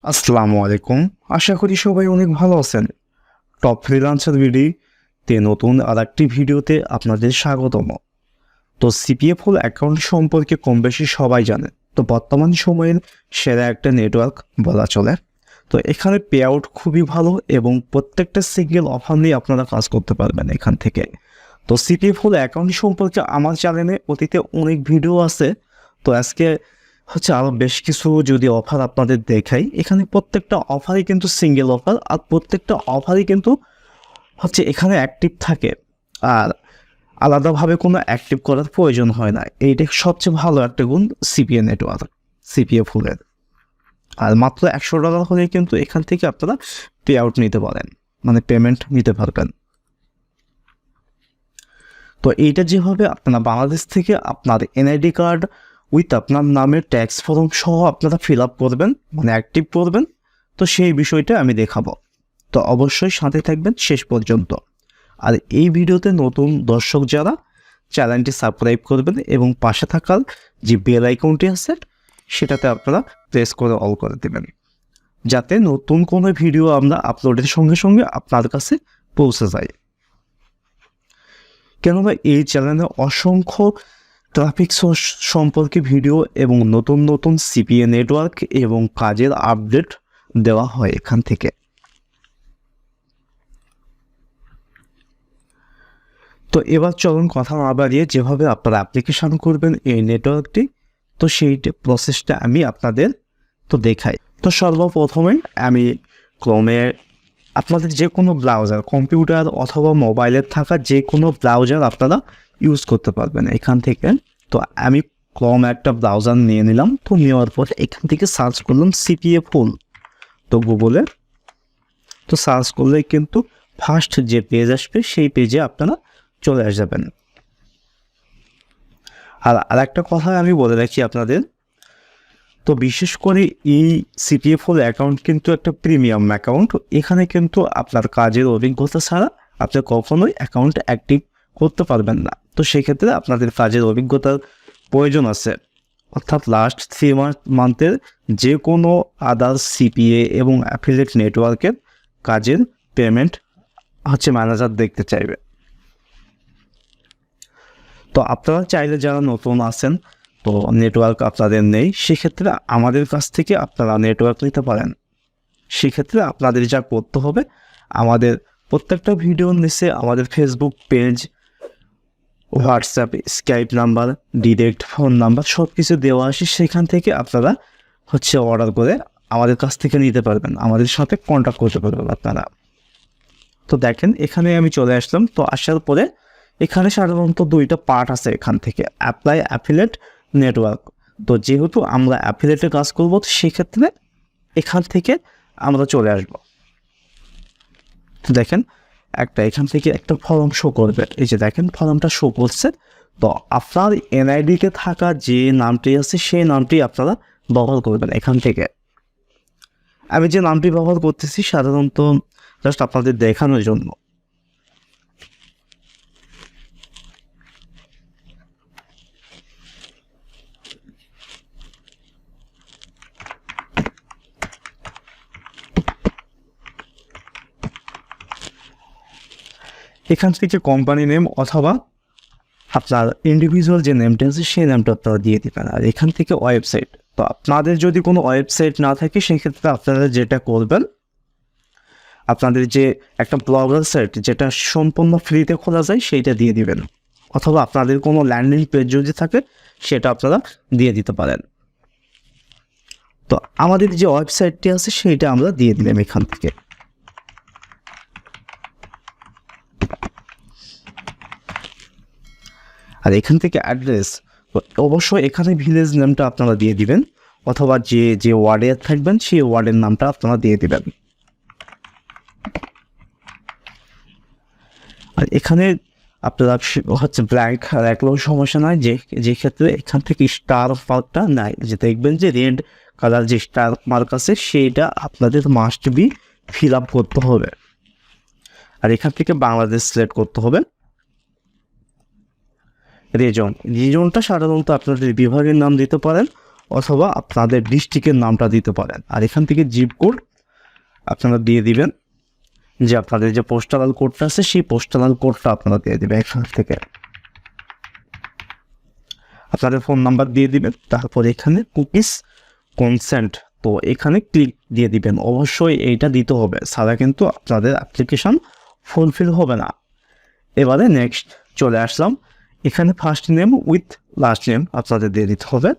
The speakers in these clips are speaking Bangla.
আসসালামু আলাইকুম। আশা করি সবাই অনেক ভালো আছেন। টপ ফ্রিল্যান্সার ভিডিওতে নতুন আরেকটি ভিডিওতে আপনাদের স্বাগতম। তো সিপিএ ফুল অ্যাকাউন্ট সম্পর্কে কম বেশি সবাই জানে। তো বর্তমান সময়ের সেরা একটা নেটওয়ার্ক বলা চলে। তো এখানে পে আউট খুবই ভালো এবং প্রত্যেকটা সিঙ্গেল অফার নিয়ে আপনারা কাজ করতে পারবেন এখান থেকে। তো সিপিএ ফুল অ্যাকাউন্ট সম্পর্কে আমার চ্যানেলে অতীতে অনেক ভিডিও আছে। তো আজকে আরও বেশ কিছু যদি অফার আপনাদের দেখাই, এখানে প্রত্যেকটা অফারই কিন্তু সিঙ্গেল অফার, আর প্রত্যেকটা অফারই কিন্তু এখানে অ্যাক্টিভ থাকে, আর আলাদাভাবে কোনো অ্যাক্টিভ করার প্রয়োজন হয় না। এইটা সবচেয়ে ভালো একটা গুণ সিপিএ নেটওয়ার্ক, সিপিএ ফুলের। আর মাত্র $100 হলে কিন্তু এখান থেকে আপনারা পে আউট নিতে পারেন, মানে পেমেন্ট নিতে পারবেন। তো এইটা যেভাবে আপনারা বাংলাদেশ থেকে আপনার এনআইডি কার্ড উইথ আপনার নামের ট্যাক্স ফর্ম সহ আপনারা ফিল আপ করবেন, মানে অ্যাক্টিভ করবেন, তো সেই বিষয়টা আমি দেখাবো। তো অবশ্যই সাথে থাকবেন শেষ পর্যন্ত। আর এই ভিডিওতে নতুন দর্শক যারা, চ্যানেলটি সাবস্ক্রাইব করবেন এবং পাশে থাকার যে বেল আইকনটি আছে সেটাতে আপনারা প্রেস করে অল করে দেবেন, যাতে নতুন কোনো ভিডিও আমরা আপলোডের সঙ্গে সঙ্গে আপনার কাছে পৌঁছে যায়। কেননা এই চ্যানেলে অসংখ্য ট্রাফিক সোর্স সম্পর্কে ভিডিও এবং নতুন নতুন সিপিএ নেটওয়ার্ক এবং কাজের আপডেট দেওয়া হয় এখান থেকে। তো এবার চলুন কথা না বাড়িয়ে যেভাবে আপনারা অ্যাপ্লিকেশান করবেন এই নেটওয়ার্কটি, তো সেই প্রসেসটা আমি আপনাদের দেখাই। তো সর্বপ্রথমে আমি ক্রোমে আপনাদের যে কোনো ব্রাউজার, কম্পিউটার অথবা মোবাইলের থাকা যে কোনো ব্রাউজার আপনারা ইউজ করতে পারবেন এখান থেকে। তো আমি ক্রোম একটা ব্রাউজার নিয়ে নিলাম। তো নেওয়ার পর এখান থেকে সার্চ করলাম সিপিএ ফুল। তো গুগলে তো সার্চ করলে কিন্তু ফার্স্ট যে পেজ আসবে সেই পেজে আপনারা চলে আসবেন। আর আরেকটা কথা আমি বলে রাখি আপনাদের, তো বিশেষ করে এই সিপিএ ফুল অ্যাকাউন্ট কিন্তু একটা প্রিমিয়াম অ্যাকাউন্ট। এখানে কিন্তু আপনার কাজের অভিজ্ঞতা ছাড়া আপনি কখনোই অ্যাকাউন্ট অ্যাক্টিভ করতে পারবেন না। তো সেক্ষেত্রে আপনাদের কাজের অভিজ্ঞতার প্রয়োজন আছে, অর্থাৎ লাস্ট 3 মান্থের যে কোনো আদার সিপিএ এবং অ্যাফিলিয়েট নেটওয়ার্কের কাজের পেমেন্ট ম্যানেজার দেখতে চাইবে। তো আপনারা চাইলে যারা নতুন আছেন, তো নেটওয়ার্ক আপনাদের নেই, সেক্ষেত্রে আমাদের কাছ থেকে আপনারা নেটওয়ার্ক নিতে পারেন। সেক্ষেত্রে আপনাদের যা করতে হবে, আমাদের প্রত্যেকটা ভিডিওর নিচে আমাদের Facebook page, WhatsApp, Skype number, direct phone number সব কিছু দেওয়া আসে। সেখান থেকে আপনারা অর্ডার করে আমাদের কাছ থেকে নিতে পারবেন, আমাদের সাথে কন্ট্যাক্ট করতে পারবেন আপনারা। তো দেখেন এখানে আমি চলে আসলাম। তো আসার পরে এখানে সাধারণত 2টা পার্ট আছে এখান থেকে, অ্যাপ্লাই অ্যাফিলিয়েট নেটওয়ার্ক। তো যেহেতু আমরা অ্যাফিলিয়েটে কাজ করব, তো সেক্ষেত্রে এখান থেকে আমরা চলে আসব। তো দেখেন এখান থেকে একটা ফর্ম শো করবে, এই যে দেখেন ফর্মটা শো করছে। তো আপনার এনআইডিতে থাকা যে নামটি আছে সেই নামটি আপনারা ব্যবহার করবেন এখান থেকে। আমি যে নামটি ব্যবহার করতেছি সাধারণত জাস্ট আপনাদের দেখানোর জন্য। এখান থেকে কোম্পানি নেম অথবা আপনার ইন্ডিভিজুয়াল যে নেমটা আছে সেই নামটা আপনারা দিয়ে দেবেন। আর এখান থেকে ওয়েবসাইট, তো আপনাদের যদি কোনো ওয়েবসাইট না থাকে সেক্ষেত্রে আপনারা যেটা করবেন, আপনাদের যে একটা ব্লগার সাইট যেটা সম্পূর্ণ ফ্রিতে খোলা যায় সেইটা দিয়ে দিবেন, অথবা আপনাদের কোনো ল্যান্ডিং পেজ যদি থাকে সেটা আপনারা দিয়ে দিতে পারেন। তো আমাদের যে ওয়েবসাইটটি আছে সেইটা আমরা দিয়ে দিলাম এখান থেকে। আর এখান থেকে অ্যাড্রেস, অবশ্যই এখানে ভিলেজ নেমটা আপনারা দিয়ে দিবেন, অথবা যে ওয়ার্ডে থাকবেন সেই ওয়ার্ডের নামটা আপনারা দিয়ে দিবেন। আর এখানে আপনারা ব্ল্যাঙ্ক রাখলেও সমস্যা নয়, যে ক্ষেত্রে এখান থেকে স্টার মার্কটা নাই, যে দেখবেন যে রেড কালার যে স্টার মার্ক আছে সেইটা আপনাদের মাস্ট বি ফিল আপ করতে হবে। আর এখান থেকে বাংলাদেশ সিলেক্ট করতে হবে। রিজনটা সাধারণত আপনাদের বিভাগের নাম দিতে পারেন, অথবা আপনাদের ডিস্ট্রিক্টের নামটা দিতে পারেন। আর এখান থেকে জিপ কোড আপনারা দিয়ে দিবেন, যে আপনাদের যে পোস্টাল কোডটা আছে সেই পোস্টাল কোডটা আপনারা দিয়ে দেবেন এখান থেকে। আপনাদের ফোন নাম্বার দিয়ে দিবেন, তারপর এখানে কুকিজ কনসেন্ট, তো এখানে ক্লিক দিয়ে দিবেন। অবশ্যই এইটা দিতে হবে, ছাড়া কিন্তু আপনাদের অ্যাপ্লিকেশন ফুলফিল হবে না। এবারে নেক্সট চলে আসলাম, এখানে first name with last name আপনাদের দিয়ে দিতে হবে।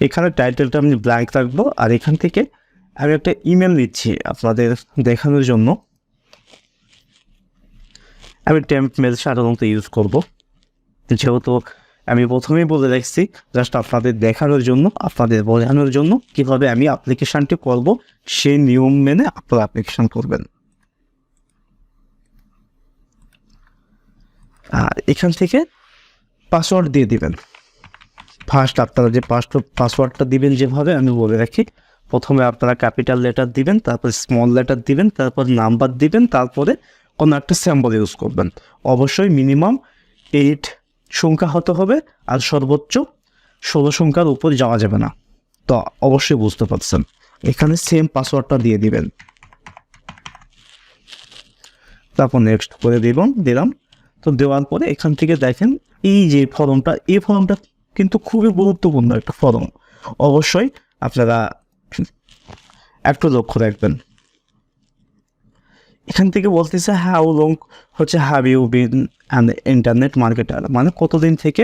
এখানে টাইটেলটা আমি ব্ল্যাঙ্ক রাখবো, আর এখান থেকে আমি একটা ইমেল দিচ্ছি আপনাদের দেখানোর জন্য। আমি টেম্প মেল সাধারণত ইউজ করব, যেহেতু আমি প্রথমেই বলে রাখছি জাস্ট আপনাদের দেখানোর জন্য, আপনাদের বোঝানোর জন্য কীভাবে আমি অ্যাপ্লিকেশানটি করব, সেই নিয়ম মেনে আপনারা অ্যাপ্লিকেশান করবেন। আর এখান থেকে পাসওয়ার্ড দিয়ে দিবেন। ফার্স্ট আপনারা যে পাসওয়ার্ডটা দিবেন যেভাবে আমি বলে রাখি, প্রথমে আপনারা ক্যাপিটাল লেটার দিবেন, তারপর স্মল লেটার দিবেন, তারপর নাম্বার দিবেন, তারপরে কোনো একটা সিম্বল ইউজ করবেন। অবশ্যই মিনিমাম 8 সংখ্যা হতে হবে, আর সর্বোচ্চ 16 সংখ্যার উপর যাওয়া যাবে না। তো অবশ্যই বুঝতে পারছেন। এখানে সেম পাসওয়ার্ডটা দিয়ে দিবেন, তারপর নেক্সট করে দিলাম। তো দেওয়ার পরে এখান থেকে দেখেন এই যে ফর্মটা, এই ফর্মটা কিন্তু খুবই গুরুত্বপূর্ণ একটা ফর্ম, অবশ্যই আপনারা একটু লক্ষ্য রাখবেন। এখান থেকে বলতেছে হাউ লং হচ্ছে have you been an internet marketer, মানে কতদিন থেকে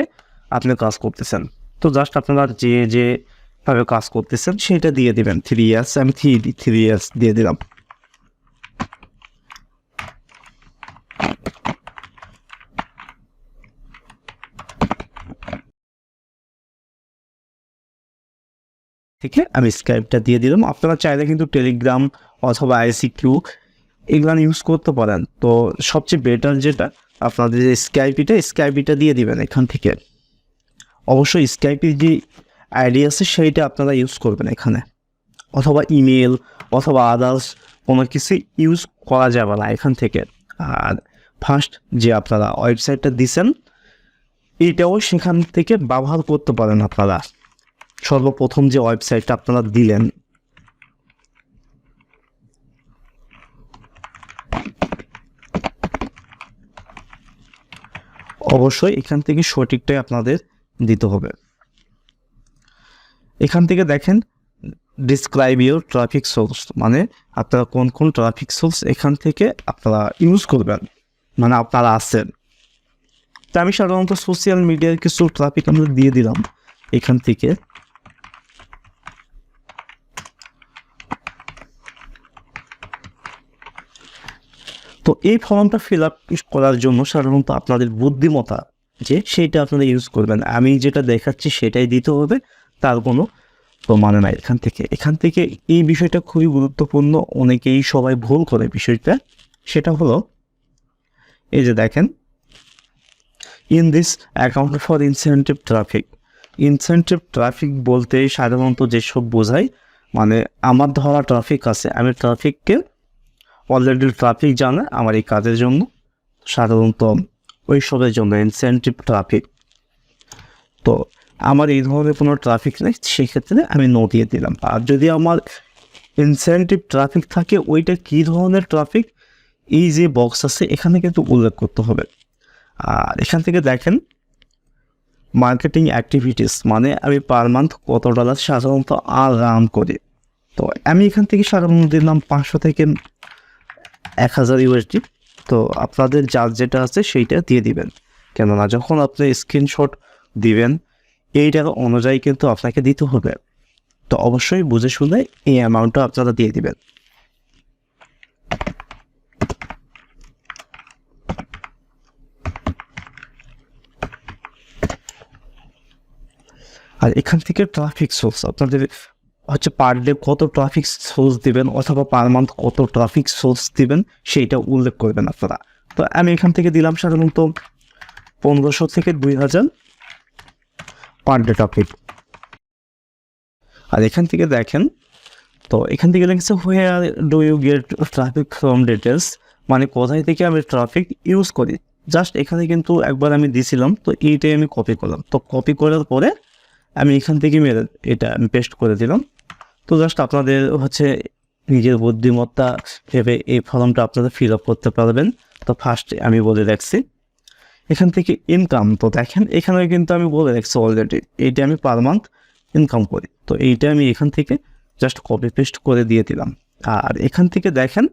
আপনি কাজ করতেছেন। তো জাস্ট আপনারা যেভাবে কাজ করতেছেন সেটা দিয়ে দিবেন। 3 ইয়ার্স, আমি 3 ইয়ার্স দিয়ে দিলাম। থেকে আমি স্ক্রাইবটা দিয়ে দিলাম। আপনারা চাইলে কিন্তু টেলিগ্রাম অথবা ICQ এগুলো ইউজ করতে পারেন। তো সবচেয়ে বেটার যেটা আপনাদের যে স্কাইপিটা দিয়ে দিবেন এখান থেকে। অবশ্যই স্কাইপির যে আইডি আছে সেইটা আপনারা ইউজ করবেন এখানে, অথবা ইমেল অথবা আদার্স কোনো কিছু ইউজ করা যাবে না এখান থেকে। আর ফার্স্ট যে আপনারা ওয়েবসাইটটা দিছেন এইটাও সেখান থেকে ব্যবহার করতে পারেন আপনারা। সর্বপ্রথম যে ওয়েবসাইটটা আপনারা দিলেন অবশ্যই এখান থেকে সঠিকটাই আপনাদের দিতে হবে। এখান থেকে দেখেন ডিসক্রাইব ইউর ট্রাফিক সোর্স, মানে আপনারা কোন কোন ট্রাফিক সোর্স এখান থেকে আপনারা ইউজ করবেন, মানে আপনারা আছেন। তা আমি সাধারণত সোশ্যাল মিডিয়ার কিছু ট্রাফিক আমরা দিয়ে দিলাম এখান থেকে। তো এই ফর্মটা ফিল আপ করার জন্য সাধারণত আপনাদের বুদ্ধিমত্তা যে সেইটা আপনারা ইউজ করবেন। আমি যেটা দেখাচ্ছি সেটাই দিতে হবে, তার কোনো মানে নাই। এখান থেকে এই বিষয়টা খুবই গুরুত্বপূর্ণ, অনেকেই সবাই ভুল করে বিষয়টা। সেটা হলো এই যে দেখেন, in this account for incentive traffic বলতে সাধারণত যেসব বোঝায়, মানে আমার ধরা ট্রাফিক আছে, আমি ট্রাফিককে অলরেডি ট্রাফিক জানে আমার এই কাজের জন্য, সাধারণত ওইসবের জন্য ইনসেন্টিভ ট্রাফিক। তো আমার এই ধরনের কোনো ট্রাফিক নেই, সেক্ষেত্রে আমি নো দিয়ে দিলাম। আর যদি আমার ইনসেন্টিভ ট্রাফিক থাকে ওইটা কী ধরনের ট্রাফিক, এই যে বক্স আছে এখানে কিন্তু উল্লেখ করতে হবে। আর এখান থেকে দেখেন মার্কেটিং অ্যাক্টিভিটিস, মানে আমি পার মান্থ কত ডলার সাধারণত আরাম করি। তো আমি এখান থেকে সাধারণত দিলাম 500 থেকে 1000 USD। তো আপনাদের যার যেটা আছে সেইটা দিয়ে দিবেন, কেননা যখন আপনি স্ক্রিনশট দিবেন এই টাকা অনুযায়ী কিন্তু আপনাকে দিতে হবে। তো অবশ্যই বুঝে শুনে এই অ্যামাউন্টটা আপনারা দিয়ে দিবেন। আর এখান থেকে ট্রাফিক সোর্স আপনাদের হচ্ছে পার ডে কত ট্রাফিক সোর্স দিবেন অথবা পার মান্থ কত ট্রাফিক সোর্স দিবেন সেইটা উল্লেখ করবেন আপনারা। তো আমি এখান থেকে দিলাম সাধারণত 1500 থেকে 2000 পার ডে ট্রাফিক। আর এখান থেকে দেখেন, তো এখান থেকে লিখেছে where do you get traffic from details, মানে কোথায় থেকে আমি ট্রাফিক ইউজ করি। জাস্ট এখানে কিন্তু একবার আমি দিছিলাম, তো এইটাই আমি কপি করলাম। তো কপি করার পরে আমি এখান থেকে এটা আমি পেস্ট করে দিলাম। তো জাস্ট আপনাদের হচ্ছে নিজের বুদ্ধিমত্তা ভেবে এই ফর্মটা আপনারা ফিল আপ করতে পারবেন। তো ফার্স্টে আমি বলে রাখছি এখান থেকে ইনকাম। তো দেখেন এখানে কিন্তু আমি বলে রাখছি অলরেডি এইটা আমি পার মান্থ ইনকাম করি। তো এইটা আমি এখান থেকে জাস্ট কপি পেস্ট করে দিয়ে দিলাম। আর এখান থেকে দেখেন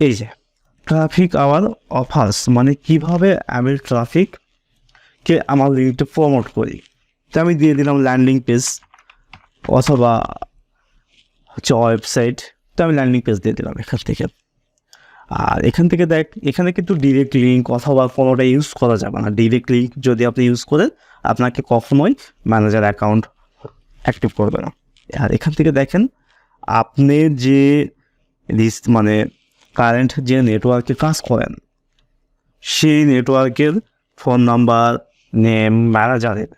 এই যে ট্রাফিক আওয়ার অফার্স, মানে কিভাবে আমি ট্রাফিককে আমার লিঙ্কটা প্রমোট করি। তো আমি দিয়ে দিলাম ল্যান্ডিং পেজ অথবা হচ্ছে ওয়েবসাইট। তো আমি ল্যান্ডিং পেজ দিয়ে দিলাম এখান থেকে। আর এখান থেকে এখানে কিন্তু ডিরেক্ট লিঙ্ক অথবা কোনোটা ইউজ করা যাবে না। ডিরেক্ট লিঙ্ক যদি আপনি ইউজ করেন আপনাকে কখনোই ম্যানেজার অ্যাকাউন্ট অ্যাক্টিভ করবে না। আর এখান থেকে দেখেন আপনি যে মানে কারেন্ট যে নেটওয়ার্কে কাজ করেন সেই নেটওয়ার্কের ফোন নাম্বার, নেম, ম্যানেজারের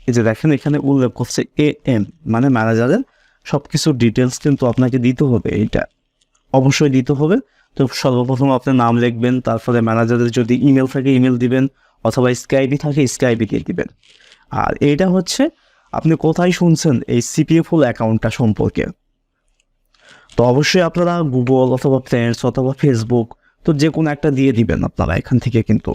এই যে দেখেন এখানে উল্লেখ করছে AM, মানে ম্যানেজারের সব কিছু ডিটেলস কিন্তু আপনাকে দিতে হবে। এইটা অবশ্যই দিতে হবে। তো সর্বপ্রথম আপনার নাম লিখবেন, তারপরে ম্যানেজারের যদি ইমেল থাকে ইমেল দিবেন, অথবা স্কাইপি থাকে স্কাইপি দিয়ে দিবেন। আর এইটা হচ্ছে আপনি কোথায় শুনছেন এই CPA ফুল অ্যাকাউন্টটা সম্পর্কে। তো অবশ্যই আপনারা গুগল অথবা ফ্রেন্ডস অথবা ফেসবুক, তো যে কোনো একটা দিয়ে দিবেন আপনারা এখান থেকে কিন্তু।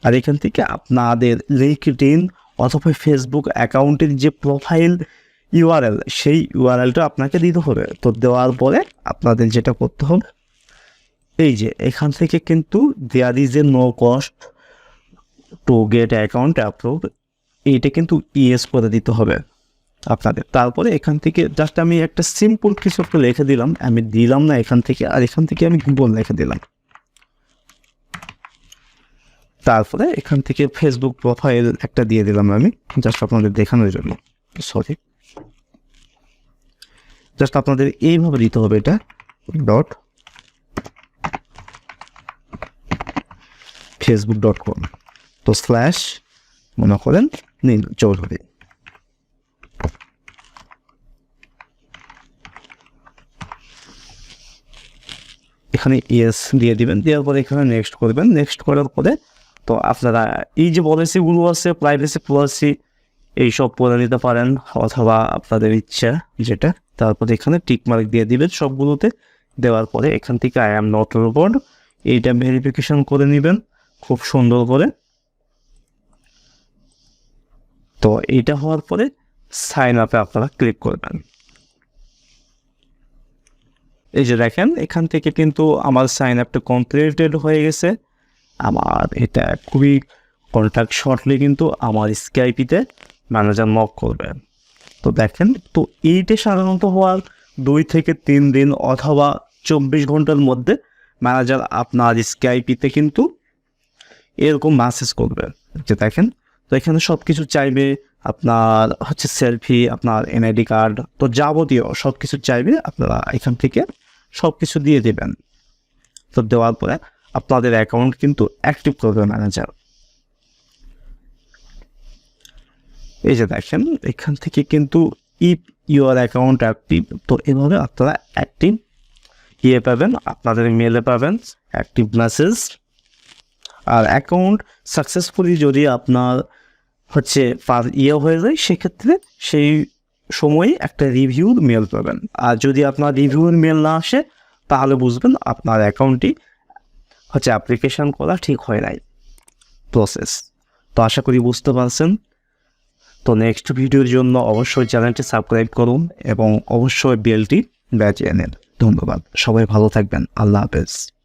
আর এখান থেকে আপনাদের লিঙ্কডইন অথবা ফেসবুক অ্যাকাউন্টের যে প্রোফাইল URL, সেই URLটা আপনাকে দিতে হবে। তো দেওয়ার পরে আপনাদের যেটা করতে হবে এই যে এখান থেকে কিন্তু there is a no cost to get account approve, এইটা কিন্তু ইয়েস করে দিতে হবে আপনাদের। তারপরে এখান থেকে জাস্ট আমি একটা সিম্পল কিছু একটা লিখে দিলাম, আমি দিলাম না এখান থেকে, আর এখান থেকে আমি গুগল লিখে দিলাম। তারপরে এখান থেকে ফেসবুক প্রোফাইল একটা দিয়ে দিলাম আমি, জাস্ট আপনাদের দেখানোর জন্য। সরি, জাস্ট আপনাদের এইভাবে দিতে হবে, এটা .facebook.com, তো স্ল্যাশ মনে করেন নীল চৌধুরী। এখানে ইয়েস দিয়ে দিবেন, দেওয়ার পরে এখানে নেক্সট করবেন। নেক্সট করার পরে তো আপনারা এই যে পলিসিগুলো আছে, প্রাইভেসি পলিসি, এইসব পড়ে নিতে পারেন অথবা আপনাদের ইচ্ছা যেটা। তারপরে এখানে টিকমার্ক দিয়ে দিবেন সবগুলোতে। দেওয়ার পরে এখান থেকে আই অ্যাম নট রোবট, এইটা ভেরিফিকেশন করে নেবেন খুব সুন্দর করে। তো এইটা হওয়ার পরে সাইন আপে আপনারা ক্লিক করবেন। এই যে দেখেন এখান থেকে কিন্তু আমার সাইন আপটা কমপ্লিটেড হয়ে গেছে। আমার এটা খুবই কন্ট্যাক্ট শর্টলি কিন্তু আমার স্কাইপিতে ম্যানেজার নক করবে। তো দেখেন, তো এইটা সাধারণত হওয়ার 2 থেকে 3 দিন অথবা 24 ঘন্টার মধ্যে ম্যানেজার আপনার স্কাইপিতে কিন্তু এরকম মেসেজ করবে যে দেখেন। তো এখানে সব কিছু চাইবে, আপনার হচ্ছে সেলফি, আপনার NID কার্ড, তো যাবতীয় সব কিছু চাইবে। আপনারা এখান থেকে সব কিছু দিয়ে দেবেন। তো দেওয়ার পরে আপনাদের অ্যাকাউন্ট কিন্তু অ্যাক্টিভ করবে ম্যানেজার। এই যে দেখেন এখান থেকে কিন্তু ইফ ইউর অ্যাকাউন্ট অ্যাক্টিভ, তো এভাবে আপনারা অ্যাক্টিভ পাবেন, আপনাদের মেলে পাবেন অ্যাক্টিভ মেসেজ। আর অ্যাকাউন্ট সাকসেসফুলি যদি আপনার হচ্ছে হয়ে যায়, সেক্ষেত্রে সেই সময়ে একটা রিভিউর মেল পাবেন। আর যদি আপনার রিভিউর মেল না আসে তাহলে বুঝবেন আপনার অ্যাকাউন্টটি হচ্ছে অ্যাপ্লিকেশন করা ঠিক হয় নাই, প্রসেস। তো আশা করি বুঝতে পারছেন। তো নেক্সট ভিডিওর জন্য অবশ্যই চ্যানেলটি সাবস্ক্রাইব করুন এবং অবশ্যই বেলটি বাজিয়ে নেন। ধন্যবাদ, সবাই ভালো থাকবেন। আল্লাহ হাফেজ।